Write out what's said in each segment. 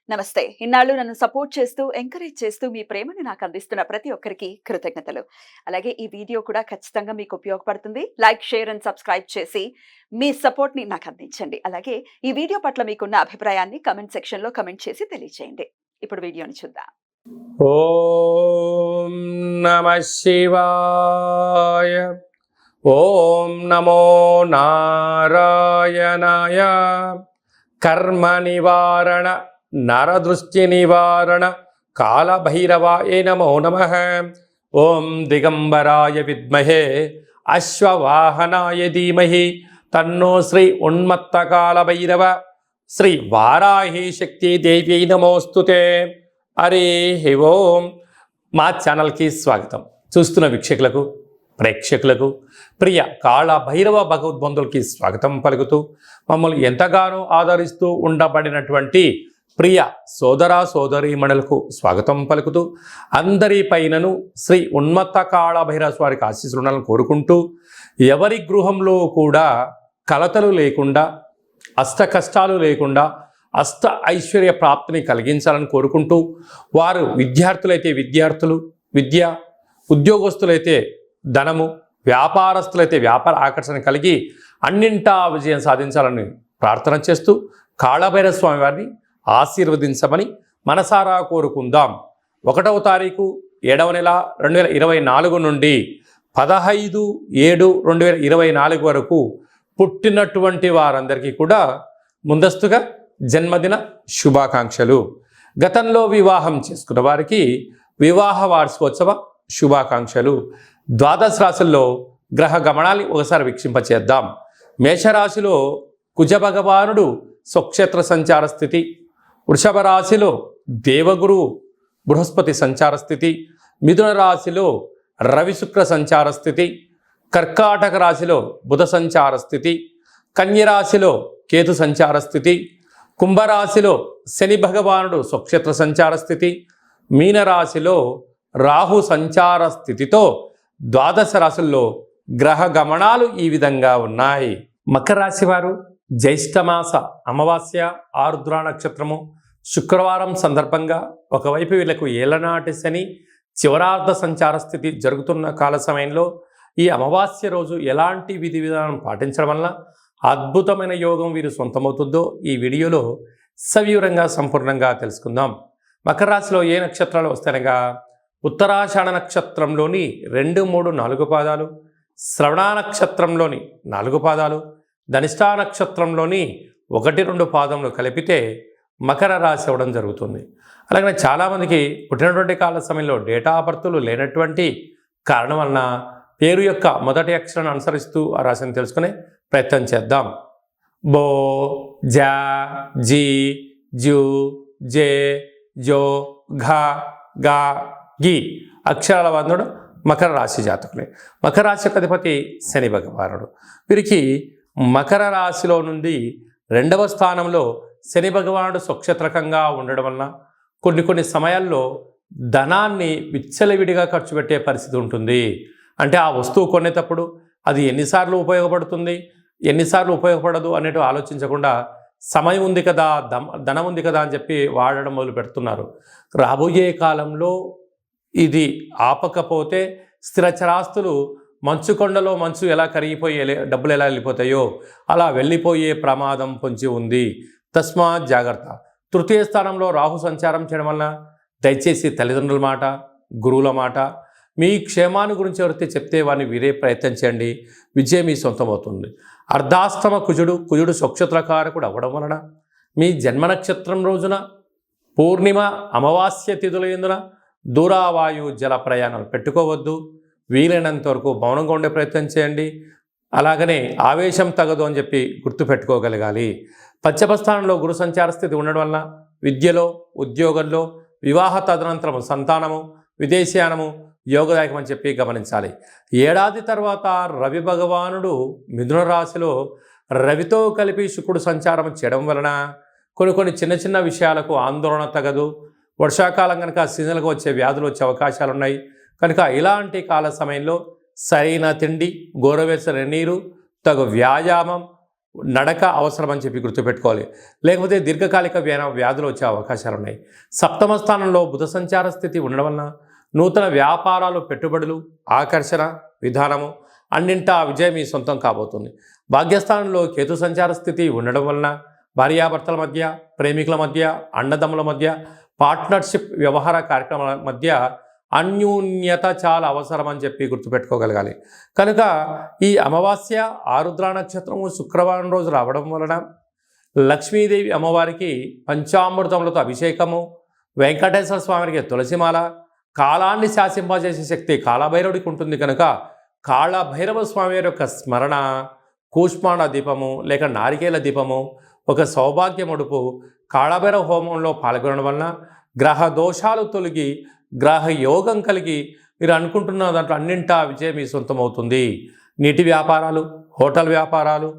నమస్తే. ఇన్నాళ్ళు నన్ను సపోర్ట్ చేస్తూ, ఎంకరేజ్ చేస్తూ మీ ప్రేమని నాకు అందిస్తున్న ప్రతి ఒక్కరికి కృతజ్ఞతలు. అలాగే ఈ వీడియో కూడా ఖచ్చితంగా మీకు ఉపయోగపడుతుంది. లైక్, షేర్ అండ్ సబ్స్క్రైబ్ చేసి మీ సపోర్ట్‌ని నాకు అందించండి. అలాగే ఈ వీడియో పట్ల మీకున్న అభిప్రాయాన్ని కామెంట్ సెక్షన్‌లో కామెంట్ చేసి తెలియజేయండి. ఇప్పుడు వీడియోని చూద్దాం. ఓం నమః శివాయ. ఓం నమో నారాయణాయ. కర్మ నివారణ నరదృష్టి నివారణ కాళభైరవాయ నమో నమః. ఓం దిగంబరాయ విద్మహే అశ్వవాహనాయ ధీమహి తన్నో శ్రీ ఉన్మత్త కాళభైరవ శ్రీ వారాహి శక్తి దేవ్యై నమోస్తుతే. హరి ఓం. మా ఛానల్కి స్వాగతం. చూస్తున్న వీక్షకులకు, ప్రేక్షకులకు, ప్రియ కాళభైరవ భగవద్బంధులకి స్వాగతం పలుకుతూ, మమ్మల్ని ఎంతగానో ఆదరిస్తూ ఉండబడినటువంటి ప్రియ సోదర సోదరీమణులకు స్వాగతం పలుకుతూ, అందరి పైనను శ్రీ ఉన్మత్త కాళభైరవ స్వారికి ఆశీస్సులను కోరుకుంటూ, ఎవరి గృహంలో కూడా కలతలు లేకుండా, అష్ట కష్టాలు లేకుండా అష్ట ఐశ్వర్య ప్రాప్తిని కలిగించాలని కోరుకుంటూ, వారు విద్యార్థులైతే విద్యార్థులు విద్య, ఉద్యోగస్తులైతే ధనము, వ్యాపారస్తులైతే వ్యాపార ఆకర్షణ కలిగి అన్నింటా విజయం సాధించాలని ప్రార్థన చేస్తూ, కాళభైరవ స్వామి వారిని ఆశీర్వదించమని మనసారా కోరుకుందాం. 1వ తారీఖు 7వ నెల 2024 నుండి 15/7/2024 వరకు పుట్టినటువంటి వారందరికీ కూడా ముందస్తుగా జన్మదిన శుభాకాంక్షలు. గతంలో వివాహం చేసుకున్న వారికి వివాహ వార్షికోత్సవ శుభాకాంక్షలు. ద్వాదశ రాశుల్లో గ్రహ గమనాన్ని ఒకసారి వీక్షింపచేద్దాం. మేషరాశిలో కుజ భగవానుడు స్వక్షేత్ర సంచార స్థితి, వృషభ రాశిలో దేవగురు బృహస్పతి సంచార స్థితి, మిథున రాశిలో రవి శుక్ర సంచార స్థితి, కర్కాటక రాశిలో బుధ సంచార స్థితి, కన్యరాశిలో కేతు సంచార స్థితి, కుంభరాశిలో శని భగవానుడు స్వక్షేత్ర సంచార స్థితి, మీనరాశిలో రాహు సంచార స్థితితో ద్వాదశ రాశుల్లో గ్రహ గమనాలు ఈ విధంగా ఉన్నాయి. మకర రాశి వారు జ్యేష్ఠమాస అమావాస్య ఆరుద్ర నక్షత్రము శుక్రవారం సందర్భంగా ఒకవైపు వీళ్లకు ఏలనాటి శని చివరార్ధ సంచార స్థితి జరుగుతున్న కాల సమయంలో ఈ అమావాస్య రోజు ఎలాంటి విధి విధానం పాటించడం వల్ల అద్భుతమైన యోగం వీరు సొంతమవుతుందో ఈ వీడియోలో సవివరంగా సంపూర్ణంగా తెలుసుకుందాం. మకర రాశిలో ఏ నక్షత్రాలు వస్తాయనగా ఉత్తరాషాఢ నక్షత్రంలోని 2, 3, 4 పాదాలు, శ్రవణ నక్షత్రంలోని 4 పాదాలు, ధనిష్టా నక్షత్రంలోని 1, 2 పాదములు కలిపితే మకర రాశి అవ్వడం జరుగుతుంది. అలాగే చాలామందికి పుట్టినటువంటి కాల సమయంలో డేటా ఆఫ్ బర్త్లు లేనటువంటి కారణం వలన పేరు యొక్క మొదటి అక్షరాన్ని అనుసరిస్తూ ఆ రాశిని తెలుసుకునే ప్రయత్నం చేద్దాం. బో, జా, జీ, జూ, జే, జో, ఘ, గా, గి అక్షరాల బంధుడు మకర రాశి జాతకులే. మకర రాశి యొక్క అధిపతి శని భగవానుడు. వీరికి మకర రాశిలో నుండి 2వ స్థానంలో శని భగవానుడు స్వక్షేత్రకంగా ఉండడం వలన కొన్ని సమయాల్లో ధనాన్ని విచ్చలవిడిగా ఖర్చు పెట్టే పరిస్థితి ఉంటుంది. అంటే ఆ వస్తువు కొనేటప్పుడు అది ఎన్నిసార్లు ఉపయోగపడుతుంది, ఎన్నిసార్లు ఉపయోగపడదు అనేటు ఆలోచించకుండా సమయం ఉంది కదా, ధనం ఉంది కదా అని చెప్పి వాడడం మొదలు పెడుతున్నారు. రాబోయే కాలంలో ఇది ఆపకపోతే స్థిరచరాస్తులు మంచు కొండలో మంచు ఎలా కరిగిపోయే డబ్బులు ఎలా వెళ్ళిపోతాయో అలా వెళ్ళిపోయే ప్రమాదం పొంచి ఉంది. తస్మాత్ జాగ్రత్త. 3వ స్థానంలో రాహు సంచారం చేయడం వలన దయచేసి తల్లిదండ్రుల మాట, గురువుల మాట, మీ క్షేమాన్ని గురించి ఎవరైతే చెప్తే వారిని వీరే ప్రయత్నం చేయండి. విజయం మీ సొంతం అవుతుంది. అర్ధాష్టమ కుజుడు స్వక్షేత్రకారకుడు అవ్వడం వలన మీ జన్మ నక్షత్రం రోజున పూర్ణిమ అమావాస్య తిథుల యందున దూరావాయు జల ప్రయాణాలు పెట్టుకోవద్దు. వీలైనంత వరకు మౌనంగా ఉండే ప్రయత్నం చేయండి. అలాగనే ఆవేశం తగదు అని చెప్పి గుర్తుపెట్టుకోగలగాలి. పంచమ స్థానంలో గురు సంచార స్థితి ఉండడం వలన విద్యలో, ఉద్యోగంలో, వివాహ తదనంతరము సంతానము, విదేశీయానము యోగదాయకం అని చెప్పి గమనించాలి. ఏడాది తర్వాత రవి భగవానుడు మిథున రాశిలో రవితో కలిపి శుక్రుడు సంచారం చేయడం వలన కొన్ని చిన్న విషయాలకు ఆందోళన తగదు. వర్షాకాలం కనుక సీజన్లుగా వచ్చే వ్యాధులు వచ్చే అవకాశాలు ఉన్నాయి. కనుక ఇలాంటి కాల సమయంలో సరైన తిండి, గోరువెచ్చని నీరు, తగు వ్యాయామం, నడక అవసరం అని చెప్పి గుర్తుపెట్టుకోవాలి. లేకపోతే దీర్ఘకాలిక వ్యాధులు వచ్చే అవకాశాలు ఉన్నాయి. సప్తమ స్థానంలో బుధ సంచార స్థితి ఉండడం వలన నూతన వ్యాపారాలు, పెట్టుబడులు, ఆకర్షణ విధానము అన్నింటా విజయం మీ సొంతం కాబోతుంది. భాగ్యస్థానంలో కేతు సంచార స్థితి ఉండడం వలన భార్యాభర్తల మధ్య, ప్రేమికుల మధ్య, అన్నదమ్ముల మధ్య, పార్ట్నర్షిప్ వ్యవహార కార్యక్రమాల మధ్య అన్యోన్యత చాలా అవసరం అని చెప్పి గుర్తుపెట్టుకోగలగాలి. కనుక ఈ అమావాస్య ఆరుద్ర నక్షత్రము శుక్రవారం రోజు రావడం వలన లక్ష్మీదేవి అమ్మవారికి పంచామృతములతో అభిషేకము, వెంకటేశ్వర స్వామికి తులసిమాల, కాలాన్ని శాసింపజేసే శక్తి కాళభైరవుడికి ఉంటుంది. కనుక కాళభైరవ స్వామి యొక్క స్మరణ, కూష్మాండ దీపము లేక నారికేల దీపము, ఒక సౌభాగ్య ముడుపు, కాళభైరవ హోమంలో పాల్గొనడం వలన గ్రహ దోషాలు తొలగి గ్రహ యోగం కలిగి మీరు అనుకుంటున్న దాంట్లో అన్నింటా విజయం మీ సొంతమవుతుంది. నీటి వ్యాపారాలు, హోటల్ వ్యాపారాలు,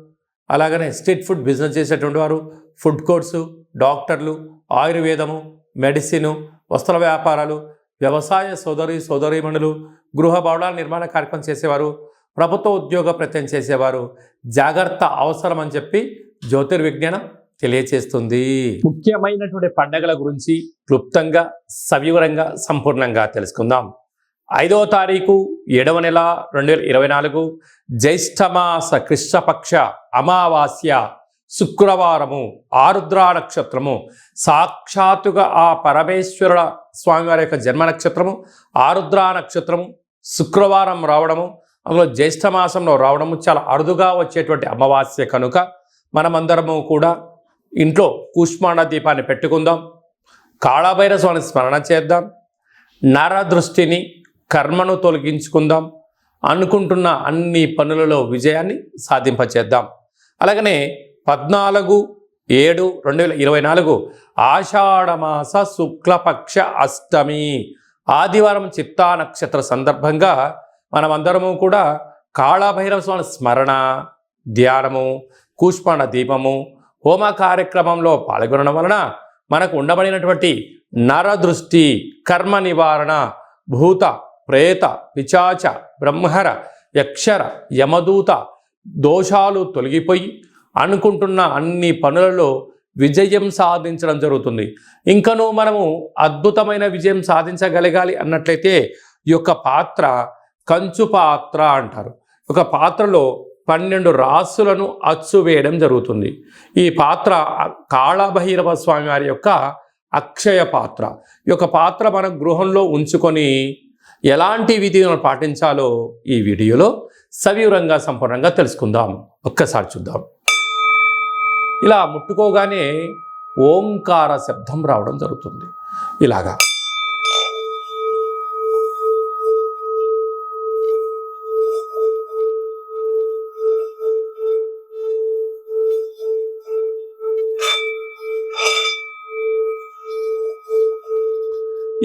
అలాగనే స్ట్రీట్ ఫుడ్ బిజినెస్ చేసేటువంటి వారు, ఫుడ్ కోర్ట్సు, డాక్టర్లు, ఆయుర్వేదము, మెడిసిను, వస్త్ర వ్యాపారాలు, వ్యవసాయ సోదరీమణులు, గృహ భవనాల నిర్మాణ కార్యక్రమం చేసేవారు, ప్రభుత్వ ఉద్యోగ ప్రయత్నం చేసేవారు జాగ్రత్త అవసరం అని చెప్పి జ్యోతిర్విజ్ఞానం తెలియచేస్తుంది. ముఖ్యమైనటువంటి పండగల గురించి క్లుప్తంగా, సవివరంగా, సంపూర్ణంగా తెలుసుకుందాం. 5వ తారీఖు 7వ నెల 2024 జ్యేష్ఠమాస కృష్ణపక్ష అమావాస్య శుక్రవారము, ఆరుద్ర నక్షత్రము, సాక్షాత్తుగా ఆ పరమేశ్వరుల స్వామివారి యొక్క జన్మ నక్షత్రము ఆరుద్ర నక్షత్రము శుక్రవారం రావడము, అందులో జ్యేష్ఠమాసంలో రావడము చాలా అరుదుగా వచ్చేటువంటి అమావాస్య కనుక మనమందరము కూడా ఇంట్లో కూష్మాండ దీపాన్ని పెట్టుకుందాం. కాళభైరవ స్వామిని స్మరణ చేద్దాం. నరదృష్టిని, కర్మను తొలగించుకుందాం. అనుకుంటున్న అన్ని పనులలో విజయాన్ని సాధింపచేద్దాం. అలాగనే 14/7/2024 ఆషాఢమాస శుక్లపక్ష అష్టమి ఆదివారం చిత్తా నక్షత్ర సందర్భంగా మనమందరము కూడా కాళభైరవ స్వామి స్మరణ, ధ్యానము, కూష్మాండ దీపము, హోమ కార్యక్రమంలో పాల్గొనడం వలన మనకు ఉండబడినటువంటి నరదృష్టి, కర్మ నివారణ, భూత, ప్రేత, పిశాచ, బ్రహ్మర, యక్షర, యమదూత దోషాలు తొలగిపోయి అనుకుంటున్న అన్ని పనులలో విజయం సాధించడం జరుగుతుంది. ఇంకనూ మనము అద్భుతమైన విజయం సాధించగలగాలి అన్నట్లయితే ఈ యొక్క పాత్ర కంచు పాత్ర అంటారు. ఒక పాత్రలో 12 రాసులను అచ్చు వేయడం జరుగుతుంది. ఈ పాత్ర కాళభైరవ స్వామి వారి యొక్క అక్షయ పాత్ర. ఈ యొక్క పాత్ర మన గృహంలో ఉంచుకొని ఎలాంటి విధులను పాటించాలో ఈ వీడియోలో సవివరంగా సంపూర్ణంగా తెలుసుకుందాం. ఒక్కసారి చూద్దాం. ఇలా ముట్టుకోగానే ఓంకార శబ్దం రావడం జరుగుతుంది. ఇలాగా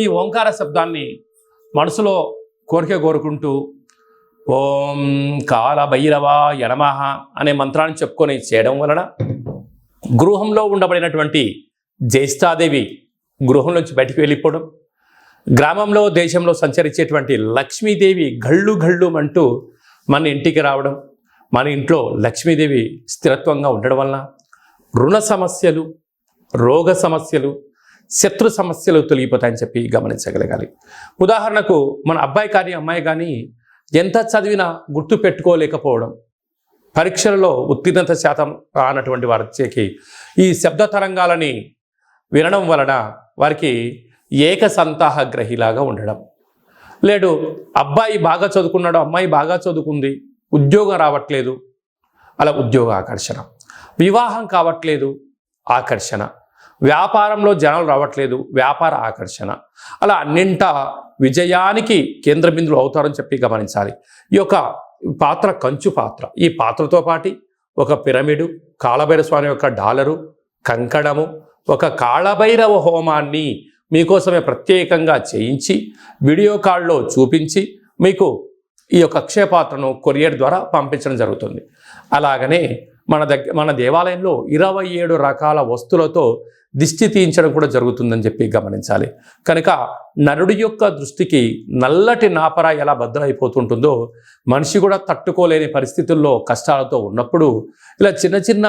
ఈ ఓంకార శబ్దాన్ని మనసులో కోరుకుంటూ ఓం కాళభైరవాయ నమః అనే మంత్రాన్ని చెప్పుకొని చేయడం వలన గృహంలో ఉండబడినటువంటి జ్యేష్ఠాదేవి గృహం నుంచి బయటికి వెళ్ళిపోవడం, గ్రామంలో, దేశంలో సంచరించేటువంటి లక్ష్మీదేవి గళ్ళు గళ్ళు అంటూ మన ఇంటికి రావడం, మన ఇంట్లో లక్ష్మీదేవి స్థిరత్వంగా ఉండడం వలన రుణ సమస్యలు, రోగ సమస్యలు, శత్రు సమస్యలు తొలగిపోతాయని చెప్పి గమనించగలగాలి. ఉదాహరణకు మన అబ్బాయి కానీ అమ్మాయి కానీ ఎంత చదివినా గుర్తు పెట్టుకోలేకపోవడం, పరీక్షలలో ఉత్తీర్ణత శాతం రానటువంటి వారికి ఈ శబ్ద తరంగాలని వినడం వలన వారికి ఏకసంతాహ గ్రహిలాగా ఉండడం, లేడు అబ్బాయి బాగా చదువుకున్నాడు, అమ్మాయి బాగా చదువుకుంది, ఉద్యోగం రావట్లేదు, అలా ఉద్యోగ ఆకర్షణ, వివాహం కావట్లేదు, ఆకర్షణ, వ్యాపారంలో జనాలు రావట్లేదు, వ్యాపార ఆకర్షణ, అలా అన్నింటా విజయానికి కేంద్ర బిందువులు అవుతారని చెప్పి గమనించాలి. ఈ యొక్క పాత్ర కంచు పాత్ర. ఈ పాత్రతో పాటు ఒక పిరమిడు, కాళభైరవ స్వామి యొక్క డాలరు, కంకణము, ఒక కాళభైరవ హోమాన్ని మీకోసమే ప్రత్యేకంగా చేయించి వీడియో కాల్లో చూపించి మీకు ఈ యొక్క అక్షయ పాత్రను కొరియర్ ద్వారా పంపించడం జరుగుతుంది. అలాగనే మన దేవాలయంలో 27 రకాల వస్తువులతో దిష్టి తీయించడం కూడా జరుగుతుందని చెప్పి గమనించాలి. కనుక నరుడి యొక్క దృష్టికి నల్లటి నాపర ఎలా బద్దలైపోతుంటుందో మనిషి కూడా తట్టుకోలేని పరిస్థితుల్లో కష్టాలతో ఉన్నప్పుడు ఇలా చిన్న చిన్న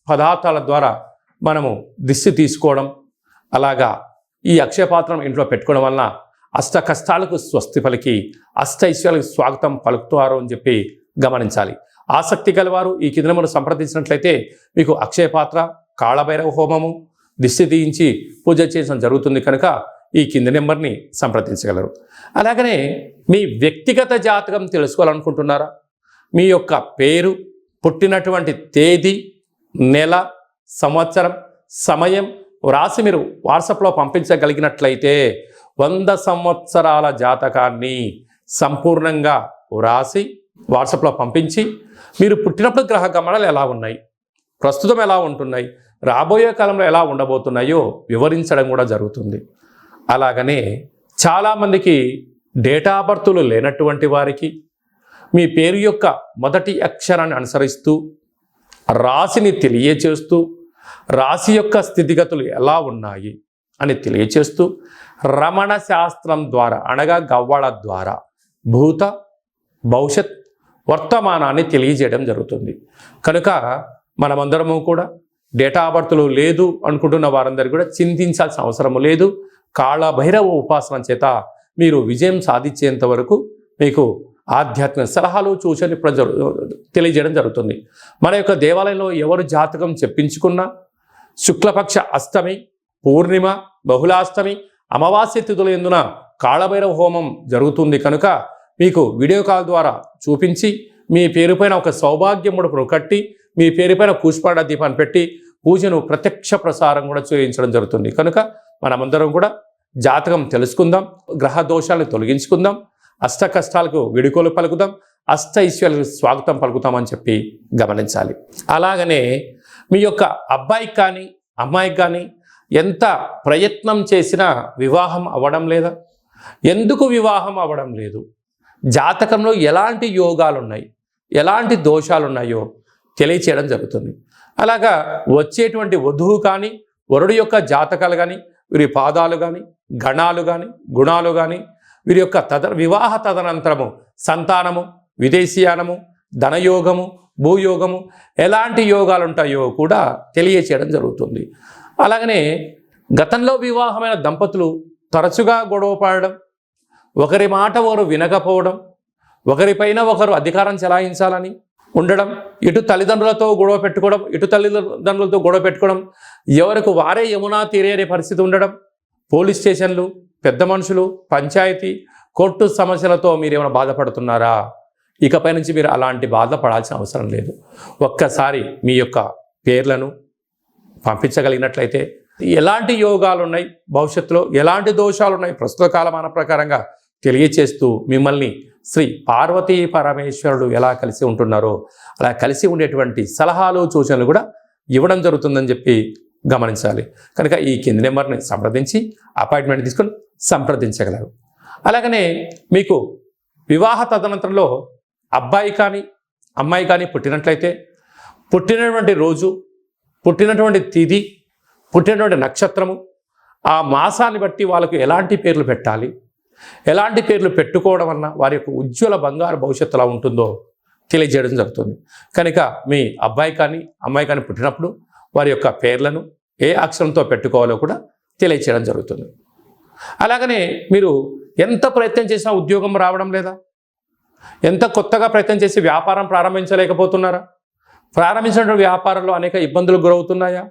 పదార్థాల ద్వారా మనము దిష్టి తీసుకోవడం, అలాగా ఈ అక్షయపాత్రం ఇంట్లో పెట్టుకోవడం వలన అష్ట కష్టాలకు స్వస్తి పలికి అష్ట ఐశ్వర్యాలకు స్వాగతం పలుకుతారు అని చెప్పి గమనించాలి. ఆసక్తి గలవారు ఈ కింద మనం సంప్రదించినట్లయితే మీకు అక్షయపాత్ర, కాళభైరవ హోమము, దిష్టి తీయించి పూజ చేయడం జరుగుతుంది. కనుక ఈ కింది నెంబర్ని సంప్రదించగలరు. అలాగనే మీ వ్యక్తిగత జాతకం తెలుసుకోవాలనుకుంటున్నారా? మీ యొక్క పేరు, పుట్టినటువంటి తేదీ, నెల, సంవత్సరం, సమయం వ్రాసి మీరు వాట్సాప్లో పంపించగలిగినట్లయితే 100 సంవత్సరాల జాతకాన్ని సంపూర్ణంగా వ్రాసి వాట్సాప్లో పంపించి మీరు పుట్టినప్పుడు గ్రహ గమనాలు ఎలా ఉన్నాయి, ప్రస్తుతం ఎలా ఉంటున్నాయి, రాబోయే కాలంలో ఎలా ఉండబోతున్నాయో వివరించడం కూడా జరుగుతుంది. అలాగనే చాలామందికి డేటా బర్తులు లేనటువంటి వారికి మీ పేరు యొక్క మొదటి అక్షరాన్ని అనుసరిస్తూ రాశిని తెలియచేస్తూ రాశి యొక్క స్థితిగతులు ఎలా ఉన్నాయి అని తెలియచేస్తూ రమణ శాస్త్రం ద్వారా అనగా గవ్వళ ద్వారా భూత భవిష్యత్ వర్తమానాన్ని తెలియజేయడం జరుగుతుంది. కనుక మనమందరము కూడా డేటా బర్తులు లేదు అనుకుంటున్న వారందరూ కూడా చింతించాల్సిన అవసరం లేదు. కాళభైరవ ఉపాసన చేత మీరు విజయం సాధించేంత వరకు మీకు ఆధ్యాత్మిక సలహాలు సూచనలు తెలియజేయడం జరుగుతుంది. మన యొక్క దేవాలయంలో ఎవరు జాతకం చెప్పించుకున్నా శుక్లపక్ష అష్టమి, పూర్ణిమ, బహుళాష్టమి, అమావాస్య తిథుల యందున కాళభైరవ హోమం జరుగుతుంది. కనుక మీకు వీడియో కాల్ ద్వారా చూపించి మీ పేరుపైన ఒక సౌభాగ్య ముడుపును కట్టి మీ పేరుపైన కూష్పాడ దీపాన్ని పెట్టి పూజను ప్రత్యక్ష ప్రసారం కూడా చేయించడం జరుగుతుంది. కనుక మనమందరం కూడా జాతకం తెలుసుకుందాం, గ్రహ దోషాలను తొలగించుకుందాం, అష్ట కష్టాలకు విడుకోలు పలుకుదాం, అష్ట ఐశ్వర్యాలకు స్వాగతం పలుకుతామని చెప్పి గమనించాలి. అలాగనే మీ యొక్క అబ్బాయికి కానీ అమ్మాయికి కానీ ఎంత ప్రయత్నం చేసినా వివాహం అవ్వడం లేదా? ఎందుకు వివాహం అవ్వడం లేదు? జాతకంలో ఎలాంటి యోగాలు ఉన్నాయి, ఎలాంటి దోషాలు ఉన్నాయో తెలియచేయడం జరుగుతుంది. అలాగా వచ్చేటువంటి వధువు కానీ వరుడు యొక్క జాతకాలు కానీ వీరి పాదాలు కానీ గణాలు కానీ గుణాలు కానీ వీరి యొక్క వివాహ తదనంతరము సంతానము, విదేశీయానము, ధనయోగము, భూయోగము ఎలాంటి యోగాలు ఉంటాయో కూడా తెలియచేయడం జరుగుతుంది. అలాగనే గతంలో వివాహమైన దంపతులు తరచుగా గొడవ పడడం, ఒకరి మాట ఒకరు వినకపోవడం, ఒకరిపైన ఒకరు అధికారం చెలాయించాలని ఉండడం, ఇటు తల్లిదండ్రులతో గొడవ పెట్టుకోవడం, ఇటు తల్లిదండ్రులతో గొడవ పెట్టుకోవడం, ఎవరికి వారే యమునా తీరే అనే పరిస్థితి ఉండడం, పోలీస్ స్టేషన్లు, పెద్ద మనుషులు, పంచాయతీ, కోర్టు సమస్యలతో మీరు ఏమైనా బాధపడుతున్నారా? ఇకపై నుంచి మీరు అలాంటి బాధపడాల్సిన అవసరం లేదు. ఒక్కసారి మీ యొక్క పేర్లను పంపించగలిగినట్లయితే ఎలాంటి యోగాలు ఉన్నాయి, భవిష్యత్తులో ఎలాంటి దోషాలు ఉన్నాయి ప్రస్తుత కాలమాన ప్రకారంగా తెలియచేస్తూ మిమ్మల్ని శ్రీ పార్వతీ పరమేశ్వరుడు ఎలా కలిసి ఉంటున్నారో అలా కలిసి ఉండేటువంటి సలహాలు సూచనలు కూడా ఇవ్వడం జరుగుతుందని చెప్పి గమనించాలి. కనుక ఈ కింది నెంబర్ని సంప్రదించి అపాయింట్మెంట్ తీసుకొని సంప్రదించగలరు. అలాగనే మీకు వివాహ తదనంతరంలో అబ్బాయి కానీ అమ్మాయి కానీ పుట్టినట్లయితే పుట్టినటువంటి రోజు, పుట్టినటువంటి తిథి, పుట్టినటువంటి నక్షత్రము, ఆ మాసాన్ని బట్టి వాళ్ళకు ఎలాంటి పేర్లు పెట్టాలి, ఎలాంటి పేర్లు పెట్టుకోవడం వలన వారి యొక్క ఉజ్వల బంగారు భవిష్యత్తు ఎలా ఉంటుందో తెలియజేయడం జరుగుతుంది. కనుక మీ అబ్బాయి కానీ అమ్మాయి కానీ పుట్టినప్పుడు వారి యొక్క పేర్లను ఏ అక్షరంతో పెట్టుకోవాలో కూడా తెలియచేయడం జరుగుతుంది. అలాగనే మీరు ఎంత ప్రయత్నం చేసినా ఉద్యోగం రావడం లేదా? ఎంత కొత్తగా ప్రయత్నం చేసి వ్యాపారం ప్రారంభించలేకపోతున్నారా? ప్రారంభించిన వ్యాపారంలో అనేక ఇబ్బందులు గురవుతున్నాయా?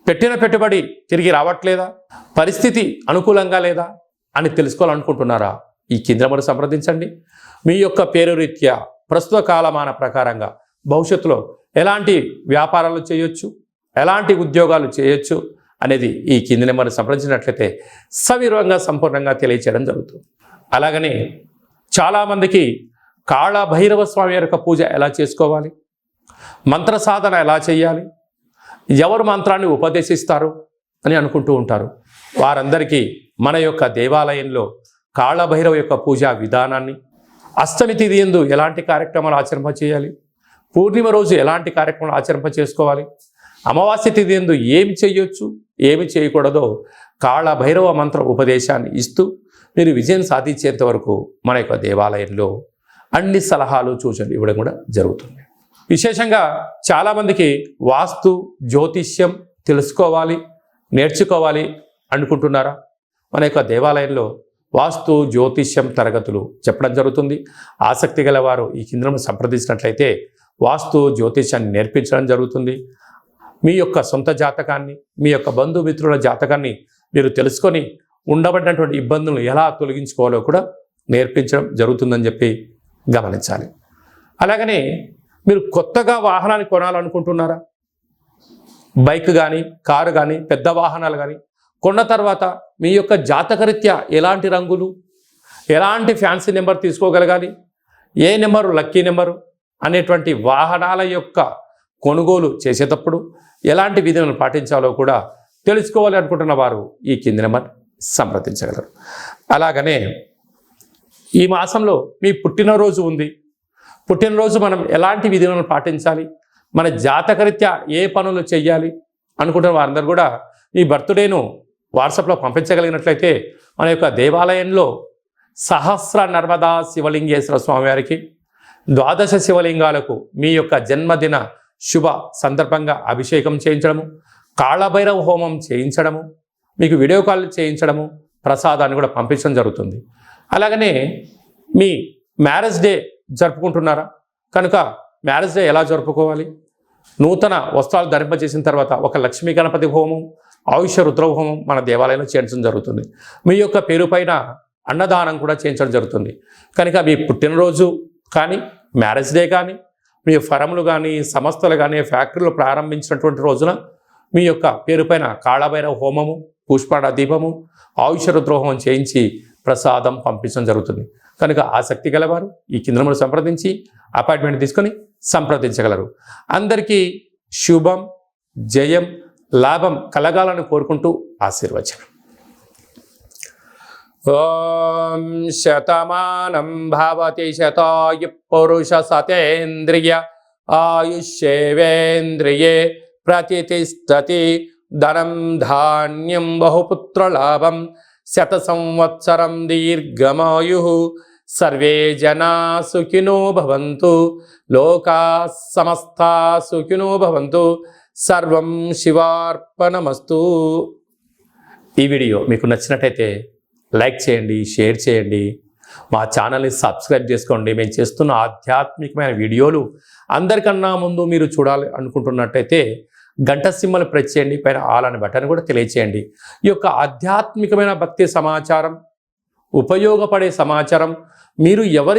పెట్టిన పెట్టుబడి తిరిగి రావట్లేదా? పరిస్థితి అనుకూలంగా లేదా అని తెలుసుకోవాలనుకుంటున్నారా? ఈ కింద నెంబర్ సంప్రదించండి. మీ యొక్క పేరు రీత్యా ప్రస్తుత కాలమాన ప్రకారంగా భవిష్యత్తులో ఎలాంటి వ్యాపారాలు చేయొచ్చు, ఎలాంటి ఉద్యోగాలు చేయొచ్చు అనేది ఈ కింది నెంబర్ సంప్రదించినట్లయితే సవివరంగా సంపూర్ణంగా తెలియచేయడం జరుగుతుంది. అలాగనే చాలామందికి కాళభైరవ స్వామి యొక్క పూజ ఎలా చేసుకోవాలి, మంత్ర సాధన ఎలా చేయాలి, ఎవరు మంత్రాన్ని ఉపదేశిస్తారు అని అనుకుంటూ ఉంటారు. వారందరికీ మన యొక్క దేవాలయంలో కాళభైరవ యొక్క పూజా విధానాన్ని, అష్టమి తిథి యందు ఎలాంటి కార్యక్రమాలు ఆచరింప చేయాలి, పూర్ణిమ రోజు ఎలాంటి కార్యక్రమాలు ఆచరింప చేసుకోవాలి, అమావాస్య తిథి యందు ఏమి చేయొచ్చు, ఏమి చేయకూడదో కాళభైరవ మంత్ర ఉపదేశాన్ని ఇస్తూ మీరు విజయం సాధించేంత వరకు మన యొక్క దేవాలయంలో అన్ని సలహాలు సూచనలు ఇవ్వడం కూడా జరుగుతుంది. విశేషంగా చాలామందికి వాస్తు జ్యోతిష్యం తెలుసుకోవాలి, నేర్చుకోవాలి అనుకుంటున్నారా? మన యొక్క దేవాలయంలో వాస్తు జ్యోతిష్యం తరగతులు చెప్పడం జరుగుతుంది. ఆసక్తి గల వారు ఈ కింద సంప్రదించినట్లయితే వాస్తు జ్యోతిష్యాన్ని నేర్పించడం జరుగుతుంది. మీ యొక్క సొంత జాతకాన్ని, మీ యొక్క బంధుమిత్రుల జాతకాన్ని మీరు తెలుసుకొని ఉండబడినటువంటి ఇబ్బందులను ఎలా తొలగించుకోవాలో కూడా నేర్పించడం జరుగుతుందని చెప్పి గమనించాలి. అలాగనే మీరు కొత్తగా వాహనాన్ని కొనాలనుకుంటున్నారా? బైక్ కానీ, కారు కానీ, పెద్ద వాహనాలు కానీ కొన్న తర్వాత మీ యొక్క జాతకరీత్యా ఎలాంటి రంగులు, ఎలాంటి ఫ్యాన్సీ నెంబర్ తీసుకోగలగాలి, ఏ నెంబరు లక్కీ నెంబరు అనేటువంటి వాహనాల యొక్క కొనుగోలు చేసేటప్పుడు ఎలాంటి విధులను పాటించాలో కూడా తెలుసుకోవాలి అనుకుంటున్న వారు ఈ కింది నెంబర్ సంప్రదించగలరు. అలాగనే ఈ మాసంలో మీ పుట్టినరోజు ఉంది. పుట్టినరోజు మనం ఎలాంటి విధులను పాటించాలి, మన జాతకరీత్యా ఏ పనులు చేయాలి అనుకుంటున్న వారందరూ కూడా ఈ బర్త్డేను వాట్సాప్లో పంపించగలిగినట్లయితే మన యొక్క దేవాలయంలో సహస్ర నర్మదా శివలింగేశ్వర స్వామివారికి 12 శివలింగాలకు మీ యొక్క జన్మదిన శుభ సందర్భంగా అభిషేకం చేయించడము, కాళభైరవ హోమం చేయించడము, మీకు వీడియో కాల్ చేయించడము, ప్రసాదాన్ని కూడా పంపించడం జరుగుతుంది. అలాగనే మీ మ్యారేజ్ డే జరుపుకుంటున్నారా? కనుక మ్యారేజ్ డే ఎలా జరుపుకోవాలి? నూతన వస్త్రాలు ధరింపజేసిన తర్వాత ఒక లక్ష్మీ గణపతి హోమం, ఆయుష రుద్ర హోమం మన దేవాలయంలో చేయించడం జరుగుతుంది. మీ యొక్క పేరు పైన అన్నదానం కూడా చేయించడం జరుగుతుంది. కనుక మీ పుట్టినరోజు కానీ, మ్యారేజ్ డే కానీ, మీ ఫరములు కానీ, సంస్థలు కానీ, ఫ్యాక్టరీలు ప్రారంభించినటువంటి రోజున మీ యొక్క పేరు పైన కాళభైరవ హోమము, పుష్పాడ దీపము, ఆయుష రుద్ర హోమం చేయించి ప్రసాదం పంపించడం జరుగుతుంది. కనుక ఆసక్తి గలవారు ఈ కింద సంప్రదించి అపాయింట్మెంట్ తీసుకొని సంప్రదించగలరు. అందరికీ శుభం, జయం, లాభం కలగాలని కోరుకుంటూ ఆశీర్వచనం. ఓం శతమానం భవతి శతాయు పురుష సతేంద్రియ ఆయుష్యేవేంద్రియే ప్రతిష్టతి ధనం ధాన్యం బహుపుత్రలాభం శత సంవత్సరం దీర్ఘమాయు సర్వే జనా సుఖినో భవంతు లోకా సమస్తా సుఖినో భవంతు సర్వం శివార్పణమస్తు. ఈ వీడియో మీకు నచ్చినట్టయితే లైక్ చేయండి, షేర్ చేయండి, మా ఛానల్ని సబ్స్క్రైబ్ చేసుకోండి. మేము చేస్తున్న ఆధ్యాత్మికమైన వీడియోలు అందరికన్నా ముందు మీరు చూడాలి అనుకుంటున్నట్టయితే గంట సింబల్ ప్రెస్ చేయండి, పైన ఆల్ అనే బటన్ కూడా తెలియచేయండి. ఈ యొక్క ఆధ్యాత్మికమైన భక్తి సమాచారం, ఉపయోగపడే సమాచారం మీరు ఎవరి